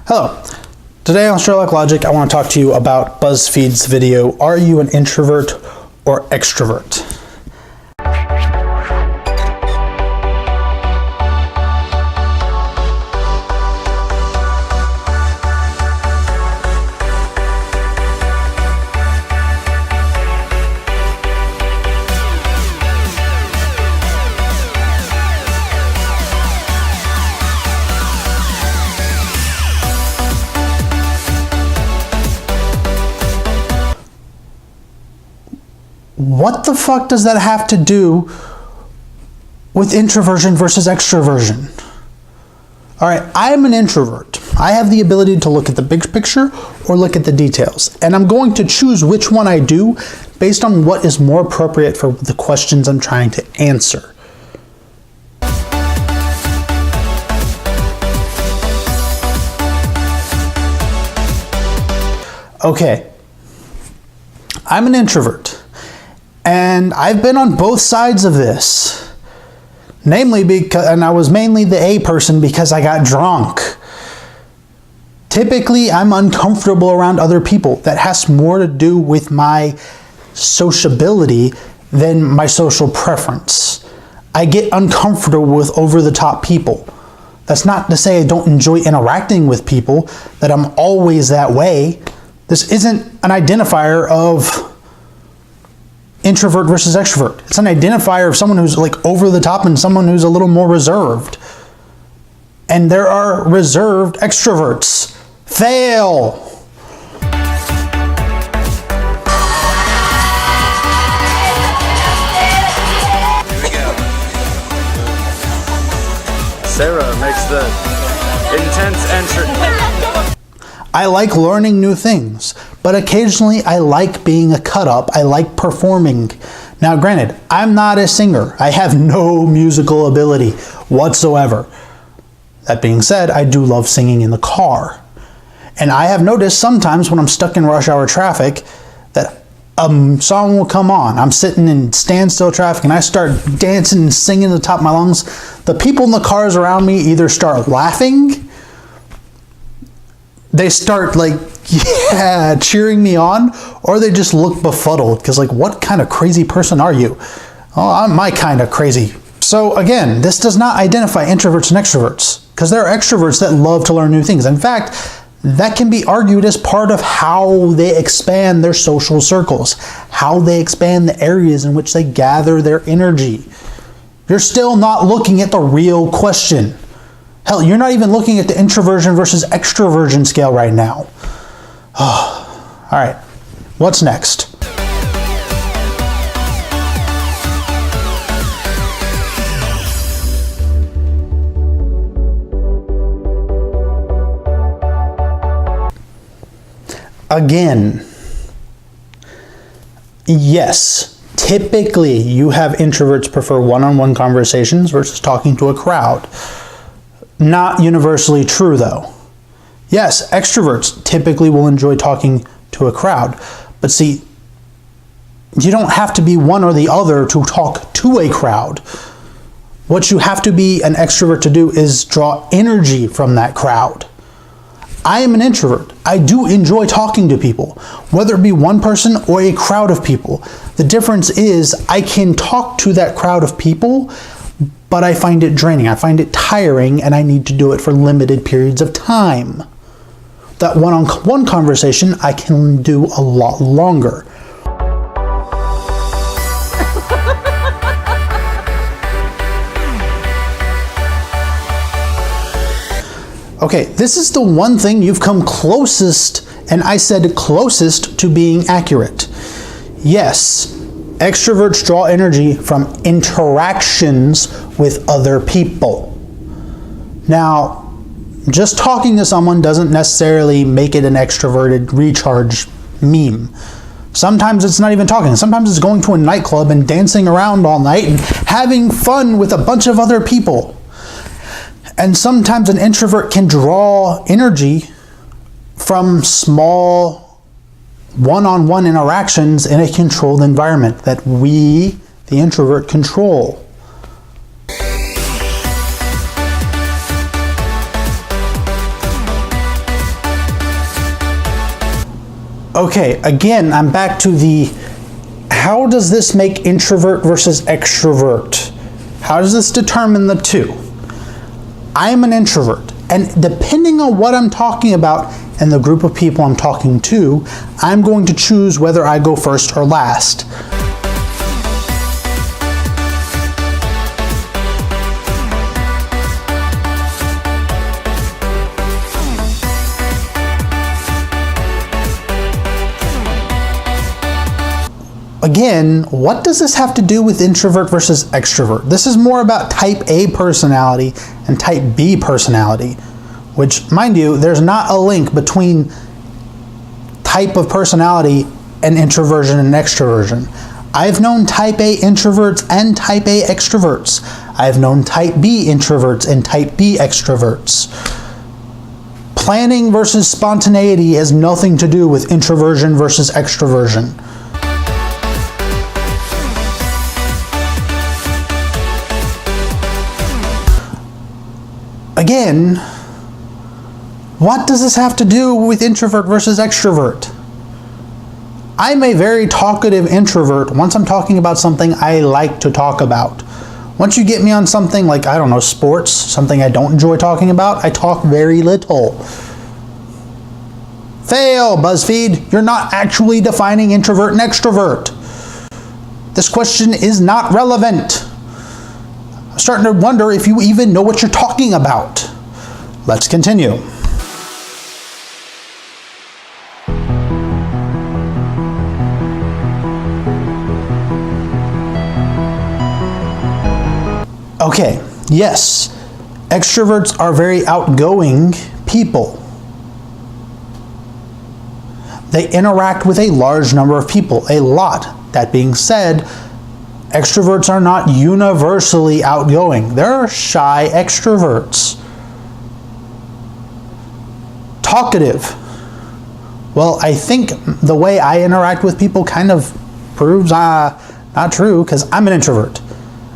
Hello. Today on Sherlock Logic, I want to talk to you about BuzzFeed's video, Are You an Introvert or Extrovert? What the fuck does that have to do with introversion versus extroversion? All right, I'm an introvert. I have the ability to look at the big picture or look at the details. And I'm going to choose which one I do based on what is more appropriate for the questions I'm trying to answer. Okay, I'm an introvert. And I've been on both sides of this. Namely, and I was mainly the A person because I got drunk. Typically, I'm uncomfortable around other people. That has more to do with my sociability than my social preference. I get uncomfortable with over-the-top people. That's not to say I don't enjoy interacting with people, that I'm always that way. This isn't an identifier of introvert versus extrovert. It's an identifier of someone who's like over the top and someone who's a little more reserved. And there are reserved extroverts. Fail! Here we go. Sarah makes the intense entry. I like learning new things, but occasionally I like being a cut-up. I like performing. Now, granted, I'm not a singer. I have no musical ability whatsoever. That being said, I do love singing in the car. And I have noticed sometimes when I'm stuck in rush hour traffic that a song will come on. I'm sitting in standstill traffic and I start dancing and singing at the top of my lungs. The people in the cars around me either start laughing, they start like, yeah, cheering me on, or they just look befuddled because like, what kind of crazy person are you? Oh, I'm my kind of crazy. So again, this does not identify introverts and extroverts because there are extroverts that love to learn new things. In fact, that can be argued as part of how they expand their social circles, how they expand the areas in which they gather their energy. You're still not looking at the real question. Hell, you're not even looking at the introversion versus extroversion scale right now. Oh, all right, what's next? Again, yes, typically you have introverts prefer one-on-one conversations versus talking to a crowd. Not universally true though. Yes, extroverts typically will enjoy talking to a crowd, but see, you don't have to be one or the other to talk to a crowd. What you have to be an extrovert to do is draw energy from that crowd. I am an introvert. I do enjoy talking to people, whether it be one person or a crowd of people. The difference is I can talk to that crowd of people, but I find it draining, I find it tiring, and I need to do it for limited periods of time. That one-on-one conversation I can do a lot longer. Okay, this is the one thing you've come closest, and I said closest to being accurate. Yes, extroverts draw energy from interactions with other people. Now, just talking to someone doesn't necessarily make it an extroverted recharge meme. Sometimes it's not even talking. Sometimes it's going to a nightclub and dancing around all night and having fun with a bunch of other people. And sometimes an introvert can draw energy from small one-on-one interactions in a controlled environment that we, the introvert, control. Okay, again, I'm back to the, how does this make introvert versus extrovert? How does this determine the two? I'm an introvert, and depending on what I'm talking about and the group of people I'm talking to, I'm going to choose whether I go first or last. Again, what does this have to do with introvert versus extrovert? This is more about type A personality and type B personality, which, mind you, there's not a link between type of personality and introversion and extroversion. I've known type A introverts and type A extroverts. I've known type B introverts and type B extroverts. Planning versus spontaneity has nothing to do with introversion versus extroversion. Again, what does this have to do with introvert versus extrovert? I'm a very talkative introvert once I'm talking about something I like to talk about. Once you get me on something like, I don't know, sports, something I don't enjoy talking about, I talk very little. Fail, BuzzFeed. You're not actually defining introvert and extrovert. This question is not relevant. I'm starting to wonder if you even know what you're talking about. Let's continue. Okay, yes, extroverts are very outgoing people. They interact with a large number of people, a lot. That being said, extroverts are not universally outgoing. There are shy extroverts. Talkative. Well, I think the way I interact with people kind of proves not true, because I'm an introvert.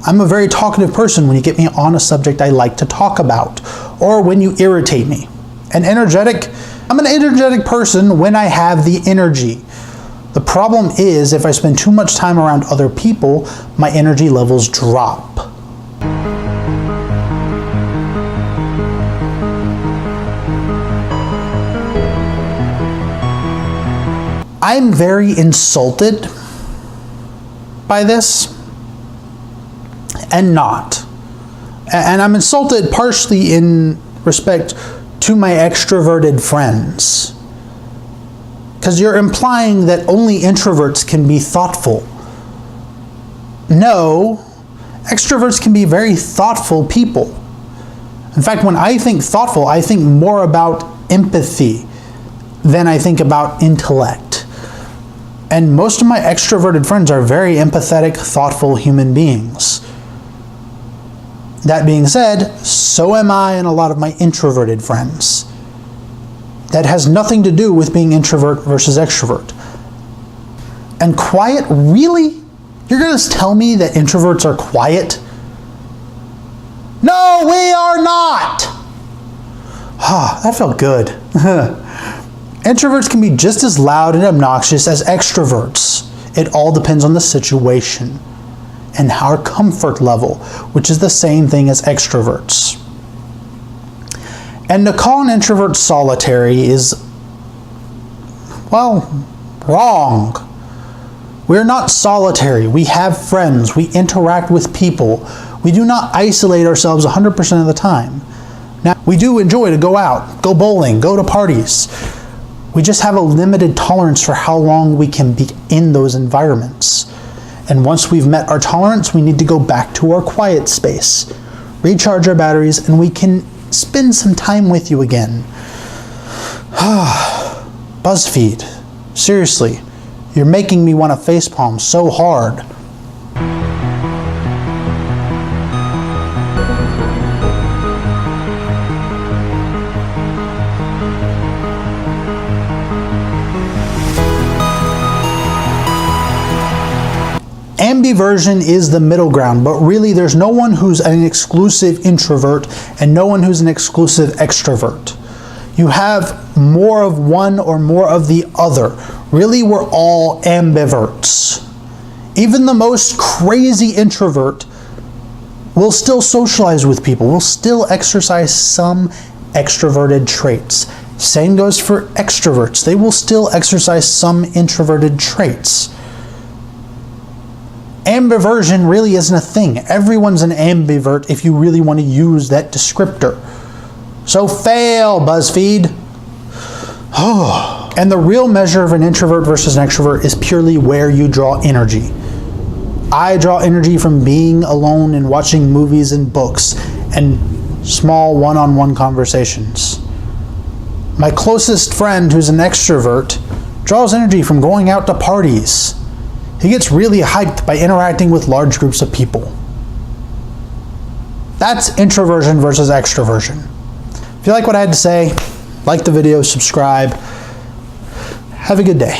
I'm a very talkative person when you get me on a subject I like to talk about, or when you irritate me. And energetic, I'm an energetic person when I have the energy. The problem is, if I spend too much time around other people, my energy levels drop. I'm very insulted by this, and not. And I'm insulted partially in respect to my extroverted friends. Because you're implying that only introverts can be thoughtful. No, extroverts can be very thoughtful people. In fact, when I think thoughtful, I think more about empathy than I think about intellect. And most of my extroverted friends are very empathetic, thoughtful human beings. That being said, so am I and a lot of my introverted friends. That has nothing to do with being introvert versus extrovert. And quiet, really? You're going to tell me that introverts are quiet? No, we are not! Ah, that felt good. Introverts can be just as loud and obnoxious as extroverts. It all depends on the situation and our comfort level, which is the same thing as extroverts. And to call an introvert solitary is, well, wrong. We're not solitary. We have friends. We interact with people. We do not isolate ourselves 100% of the time. Now, we do enjoy to go out, go bowling, go to parties. We just have a limited tolerance for how long we can be in those environments. And once we've met our tolerance, we need to go back to our quiet space, recharge our batteries, and we can spend some time with you again. BuzzFeed, seriously, you're making me want to facepalm so hard. Ambiversion is the middle ground, but really there's no one who's an exclusive introvert and no one who's an exclusive extrovert. You have more of one or more of the other. Really, we're all ambiverts. Even the most crazy introvert will still socialize with people, will still exercise some extroverted traits. Same goes for extroverts. They will still exercise some introverted traits. Ambiversion really isn't a thing. Everyone's an ambivert if you really want to use that descriptor. So fail, BuzzFeed. And the real measure of an introvert versus an extrovert is purely where you draw energy. I draw energy from being alone and watching movies and books and small one-on-one conversations. My closest friend, who's an extrovert, draws energy from going out to parties. He gets really hyped by interacting with large groups of people. That's introversion versus extroversion. If you like what I had to say, like the video, subscribe. Have a good day.